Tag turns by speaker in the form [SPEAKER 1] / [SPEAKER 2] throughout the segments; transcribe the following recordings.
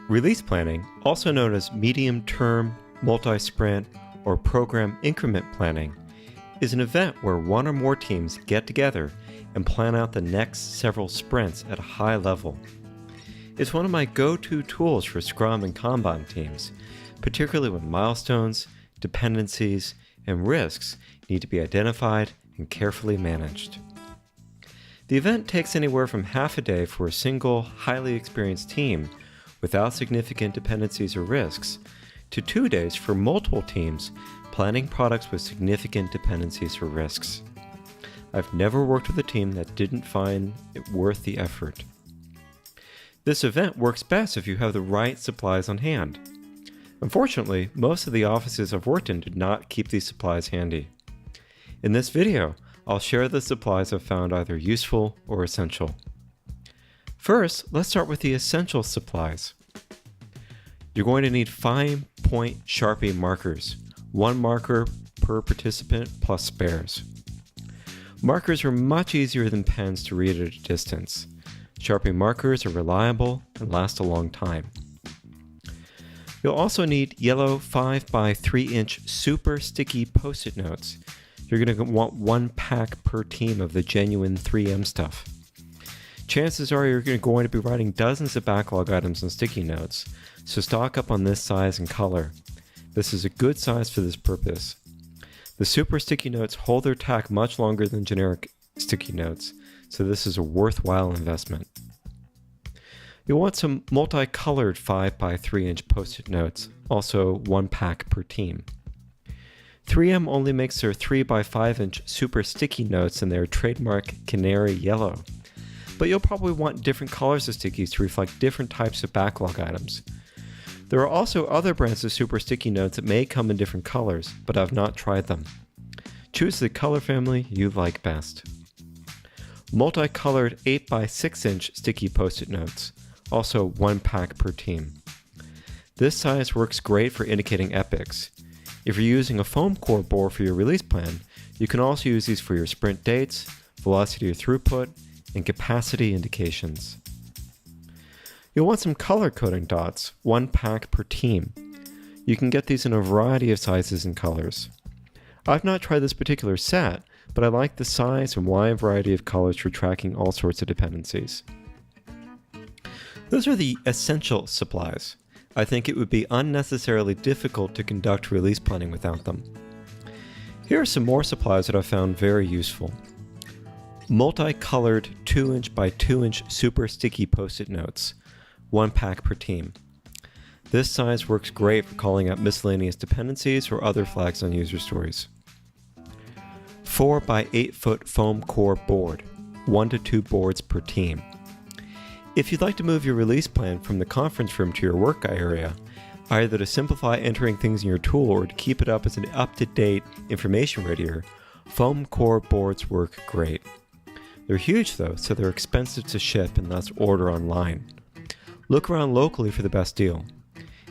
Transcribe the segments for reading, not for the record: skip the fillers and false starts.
[SPEAKER 1] Release planning, also known as medium-term, multi-sprint, or program increment planning, is an event where one or more teams get together and plan out the next several sprints at a high level. It's one of my go-to tools for Scrum and Kanban teams, particularly when milestones, dependencies, and risks need to be identified and carefully managed. The event takes anywhere from half a day for a single, highly experienced team without significant dependencies or risks, to 2 days for multiple teams planning products with significant dependencies or risks. I've never worked with a team that didn't find it worth the effort. This event works best if you have the right supplies on hand. Unfortunately, most of the offices I've worked in did not keep these supplies handy. In this video, I'll share the supplies I've found either useful or essential. First, let's start with the essential supplies. You're going to need fine point Sharpie markers, 1 marker per participant plus spares. Markers are much easier than pens to read at a distance. Sharpie markers are reliable and last a long time. You'll also need yellow 5 by 3 inch super sticky post-it notes. You're going to want 1 pack per team of the genuine 3M stuff. Chances are you're going to be writing dozens of backlog items on sticky notes, so stock up on this size and color. This is a good size for this purpose. The super sticky notes hold their tack much longer than generic sticky notes, so this is a worthwhile investment. You'll want some multicolored 5 by 3 inch post-it notes, also 1 pack per team. 3M only makes their 3 by 5 inch super sticky notes in their trademark canary yellow, but you'll probably want different colors of stickies to reflect different types of backlog items. There are also other brands of super sticky notes that may come in different colors, but I've not tried them. Choose the color family you like best. Multicolored 8 by 6 inch sticky post-it notes, also 1 pack per team. This size works great for indicating epics. If you're using a foam core board for your release plan, you can also use these for your sprint dates, velocity or throughput, and capacity indications. You'll want some color coding dots, 1 pack per team. You can get these in a variety of sizes and colors. I've not tried this particular set, but I like the size and wide variety of colors for tracking all sorts of dependencies. Those are the essential supplies. I think it would be unnecessarily difficult to conduct release planning without them. Here are some more supplies that I found very useful. Multicolored 2 inch by 2 inch super sticky post-it notes, 1 pack per team. This size works great for calling out miscellaneous dependencies or other flags on user stories. 4 by 8 foot foam core board, 1 to 2 boards per team. If you'd like to move your release plan from the conference room to your work area, either to simplify entering things in your tool or to keep it up as an up-to-date information radiator, foam core boards work great. They're huge though, so they're expensive to ship and thus order online. Look around locally for the best deal.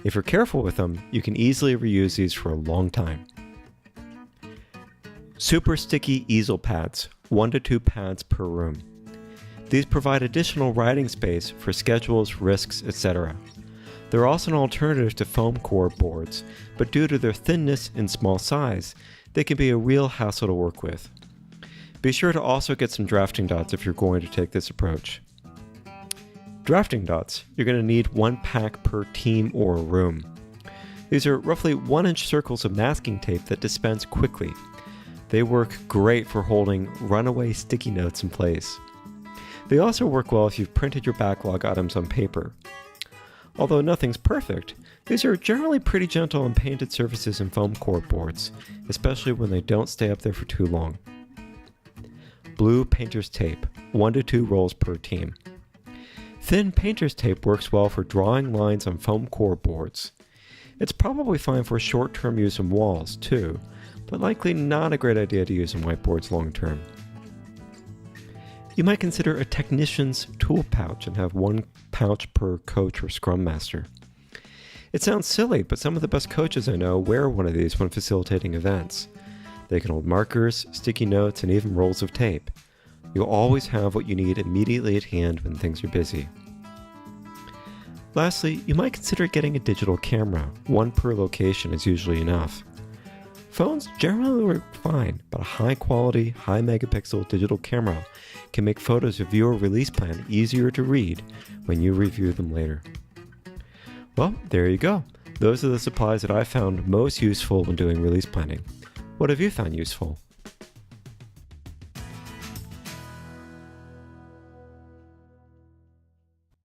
[SPEAKER 1] If you're careful with them, you can easily reuse these for a long time. Super sticky easel pads, 1 to 2 pads per room. These provide additional writing space for schedules, risks, etc. They're also an alternative to foam core boards, but due to their thinness and small size, they can be a real hassle to work with. Be sure to also get some drafting dots if you're going to take this approach. Drafting dots, you're going to need 1 pack per team or room. These are roughly 1 inch circles of masking tape that dispense quickly. They work great for holding runaway sticky notes in place. They also work well if you've printed your backlog items on paper. Although nothing's perfect, these are generally pretty gentle on painted surfaces and foam core boards, especially when they don't stay up there for too long. Blue painter's tape, 1 to 2 rolls per team. Thin painter's tape works well for drawing lines on foam core boards. It's probably fine for short-term use on walls too, but likely not a great idea to use on whiteboards long-term. You might consider a technician's tool pouch and have 1 pouch per coach or scrum master. It sounds silly, but some of the best coaches I know wear one of these when facilitating events. They can hold markers, sticky notes, and even rolls of tape. You'll always have what you need immediately at hand when things are busy. Lastly, you might consider getting a digital camera. One per location is usually enough. Phones generally work fine, but a high-quality, high-megapixel digital camera can make photos of your release plan easier to read when you review them later. Well, there you go. Those are the supplies that I found most useful when doing release planning. What have you found useful?